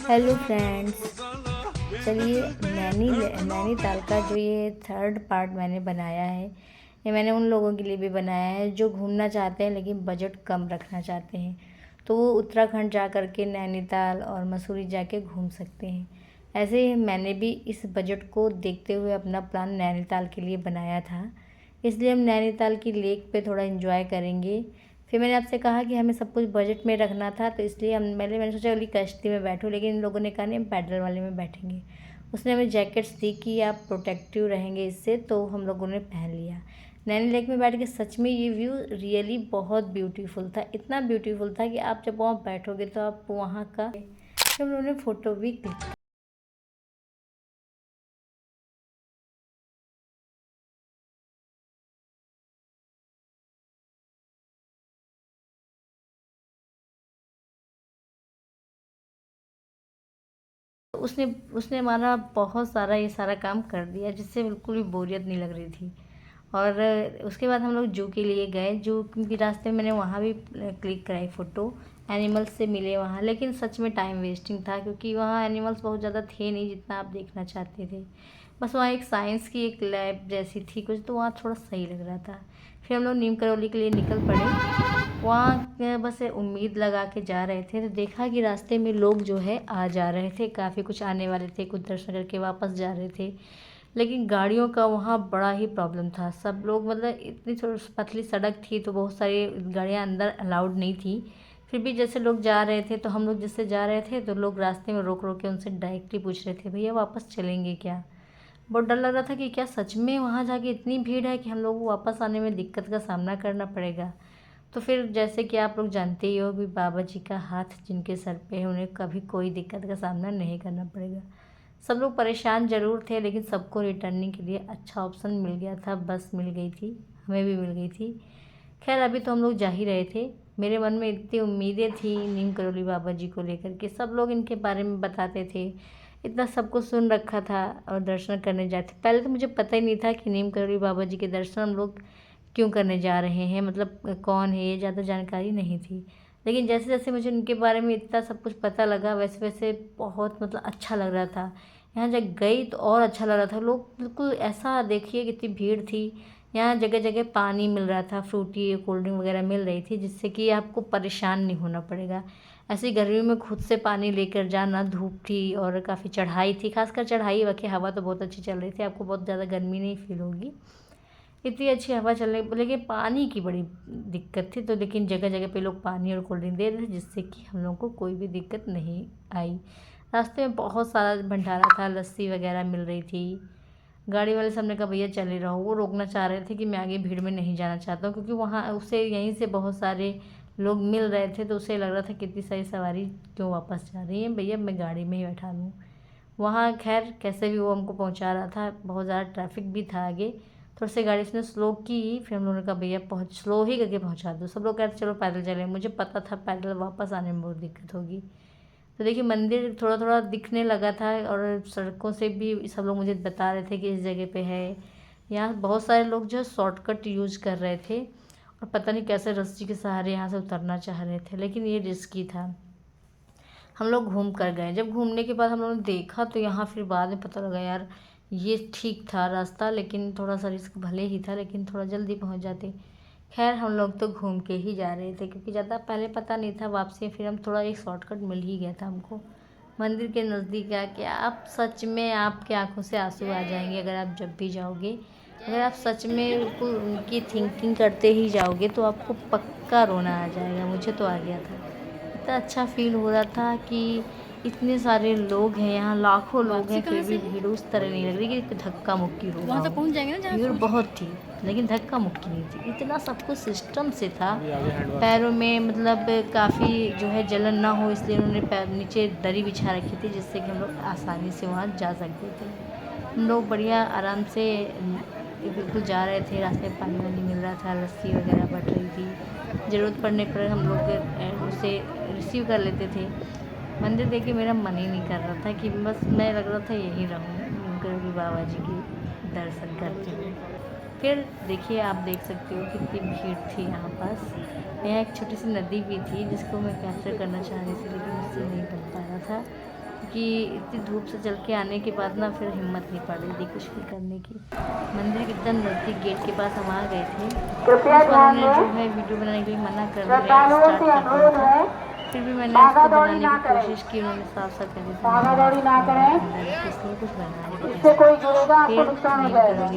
Hello friends, चलिए नैनीताल का जो ये थर्ड पार्ट मैंने बनाया है, ये मैंने उन लोगों के लिए भी बनाया है जो घूमना चाहते हैं लेकिन बजट कम रखना चाहते हैं। तो वो उत्तराखंड जा कर के नैनीताल और मसूरी जाके घूम सकते हैं। ऐसे ही मैंने भी इस बजट को देखते हुए अपना प्लान नैनीताल के लिए बनाया था। इसलिए हम नैनीताल की लेक पे थोड़ा एंजॉय करेंगे। फिर मैंने आपसे कहा कि हमें सब कुछ बजट में रखना था, तो इसलिए मैंने सोचा अगली कश्ती में बैठूं, लेकिन इन लोगों ने कहा नहीं हम पैडल वाले में बैठेंगे। उसने हमें जैकेट्स दी कि आप प्रोटेक्टिव रहेंगे इससे, तो हम लोगों ने पहन लिया। नैनी लेक में बैठ के सच में ये व्यू रियली बहुत ब्यूटीफुल था, इतना ब्यूटीफुल था कि आप जब वहाँ बैठोगे तो आप वहाँ का हम लोगों ने फ़ोटो भी क्लिक। उसने उसने हमारा बहुत सारा ये सारा काम कर दिया, जिससे बिल्कुल भी बोरियत नहीं लग रही थी। और उसके बाद हम लोग जू के लिए गए। जू क्योंकि रास्ते में मैंने वहाँ भी क्लिक कराई फ़ोटो, एनिमल्स से मिले वहाँ, लेकिन सच में टाइम वेस्टिंग था क्योंकि वहाँ एनिमल्स बहुत ज़्यादा थे नहीं जितना आप देखना चाहते थे। बस वहाँ एक साइंस की एक लैब जैसी थी कुछ, तो वहाँ थोड़ा सही लग रहा था। फिर हम लोग नीम करौली के लिए निकल पड़े। वहाँ बस उम्मीद लगा के जा रहे थे, तो देखा कि रास्ते में लोग जो है आ जा रहे थे, काफ़ी कुछ आने वाले थे, कुछ दर्शन करके वापस जा रहे थे। लेकिन गाड़ियों का वहाँ बड़ा ही प्रॉब्लम था। सब लोग मतलब इतनी थोड़ी पतली सड़क थी तो बहुत सारी गाड़ियाँ अंदर अलाउड नहीं थी। फिर भी जैसे लोग जा रहे थे तो हम लोग जिससे जा रहे थे तो लोग रास्ते में रोक रोक के उनसे डायरेक्टली पूछ रहे थे भैया वापस चलेंगे क्या। बहुत डर लग रहा था कि क्या सच में वहाँ जाके इतनी भीड़ है कि हम लोग को वापस आने में दिक्कत का सामना करना पड़ेगा। तो फिर जैसे कि आप लोग जानते ही हो भी बाबा जी का हाथ जिनके सर पे है उन्हें कभी कोई दिक्कत का सामना नहीं करना पड़ेगा। सब लोग परेशान ज़रूर थे लेकिन सबको रिटर्निंग के लिए अच्छा ऑप्शन मिल गया था, बस मिल गई थी, हमें भी मिल गई थी। खैर अभी तो हम लोग जा ही रहे थे। मेरे मन में इतनी उम्मीदें थी नीम करौली बाबा जी को लेकर के, सब लोग इनके बारे में बताते थे, इतना सब कुछ सुन रखा था और दर्शन करने जाते। पहले तो मुझे पता ही नहीं था कि नीम करौली बाबा जी के दर्शन हम लोग क्यों करने जा रहे हैं, मतलब कौन है ये, ज़्यादा जानकारी नहीं थी। लेकिन जैसे जैसे मुझे उनके बारे में इतना सब कुछ पता लगा वैसे वैसे बहुत मतलब अच्छा लग रहा था। यहाँ जब गई तो और अच्छा लग रहा था। लोग बिल्कुल ऐसा देखिए कितनी भीड़ थी। यहाँ जगह जगह पानी मिल रहा था, फ्रूटी कोल्ड ड्रिंक वगैरह मिल रही थी, जिससे कि आपको परेशान नहीं होना पड़ेगा। ऐसी गर्मी में खुद से पानी लेकर जाना, धूप थी और काफ़ी चढ़ाई थी, खासकर चढ़ाई वकी हवा तो बहुत अच्छी चल रही थी, आपको बहुत ज़्यादा गर्मी नहीं फील होगी, इतनी अच्छी हवा चलने। लेकिन पानी की बड़ी दिक्कत थी, तो लेकिन जगह जगह पे लोग पानी और कोल्ड ड्रिंक दे रहे थे जिससे कि हम लोग को कोई भी दिक्कत नहीं आई। रास्ते में बहुत सारा भंडारा था, लस्सी वगैरह मिल रही थी। गाड़ी वाले सामने का भैया चले रहो, वो रोकना चाह रहे थे कि मैं आगे भीड़ में नहीं जाना चाहता हूँ, क्योंकि वहाँ उसे यहीं से बहुत सारे लोग मिल रहे थे, तो उसे लग रहा था कितनी सारी सवारी क्यों वापस जा रही है, भैया मैं गाड़ी में ही बैठा लूँ। वहाँ खैर कैसे भी वो हमको पहुँचा रहा था, बहुत ज़्यादा ट्रैफिक भी था आगे, थोड़ी सी गाड़ी उसने स्लो की। फिर हम लोगों ने कहा भैया पहुँच स्लो ही करके पहुँचा दो। सब लोग कहते चलो पैदल चले, मुझे पता था पैदल वापस आने में बहुत दिक्कत होगी। तो देखिए मंदिर थोड़ा थोड़ा दिखने लगा था और सड़कों से भी सब लोग मुझे बता रहे थे कि इस जगह पे है। यहाँ बहुत सारे लोग जो है शॉर्टकट यूज कर रहे थे और पता नहीं कैसे रस्सी के सहारे यहाँ से उतरना चाह रहे थे, लेकिन ये रिस्की था। हम लोग घूम कर गए। जब घूमने के बाद हम लोगों ने देखा तो यहाँ फिर बाद में पता लगा यार ये ठीक था रास्ता, लेकिन थोड़ा सा रिस्क भले ही था, लेकिन थोड़ा जल्दी पहुँच जाते। खैर हम लोग तो घूम के ही जा रहे थे क्योंकि ज़्यादा पहले पता नहीं था। वापसी फिर हम थोड़ा एक शॉर्टकट मिल ही गया था हमको। मंदिर के नज़दीक आके आप सच में आपकी आंखों से आंसू आ जाएंगे अगर आप जब भी जाओगे। अगर आप सच में बिल्कुल उनकी थिंकिंग करते ही जाओगे तो आपको पक्का रोना आ जाएगा। मुझे तो आ गया था, इतना अच्छा फील हो रहा था कि इतने सारे लोग हैं यहाँ, लाखों लोग हैं, फिर भी भीड़ उस तरह नहीं लग रही कि धक्का मुक्की हो रहा हो। भीड़ बहुत थी लेकिन धक्का मुक्की नहीं थी, इतना सब कुछ सिस्टम से था। पैरों में मतलब काफ़ी जो है जलन ना हो इसलिए उन्होंने पैर नीचे दरी बिछा रखी थी, जिससे कि हम लोग आसानी से वहाँ जा सकते थे। हम लोग बढ़िया आराम से बिल्कुल जा रहे थे। रास्ते में पानी वानी मिल रहा था, लस्सी वगैरह बट रही थी, ज़रूरत पड़ने पर हम लोग उसे रिसीव कर लेते थे। मंदिर देख के मेरा मन ही नहीं कर रहा था कि बस मैं लग रहा था यहीं रहूँ करके बाबा जी की दर्शन करते हुए। फिर देखिए आप देख सकते हो कितनी भीड़ थी यहाँ पास। यहाँ एक छोटी सी नदी भी थी जिसको मैं कैप्चर करना चाह रही थी लेकिन मुझसे नहीं बन पा रहा था। क्योंकि इतनी धूप से चल के आने के बाद ना फिर हिम्मत नहीं पड़ रही थी कुछ भी करने की। मंदिर के एकदम नज़दीक गेट के पास हम आ गए थे। पुलिस वालों ने जो है वीडियो बनाने के लिए मना कर दिया, स्टार्ट कर दिया था। फिर भी मैंने उसको बनाने की कोशिश की, उन्होंने साफ साफ कह दिया इसलिए कुछ बना नहीं, नहीं करोगे।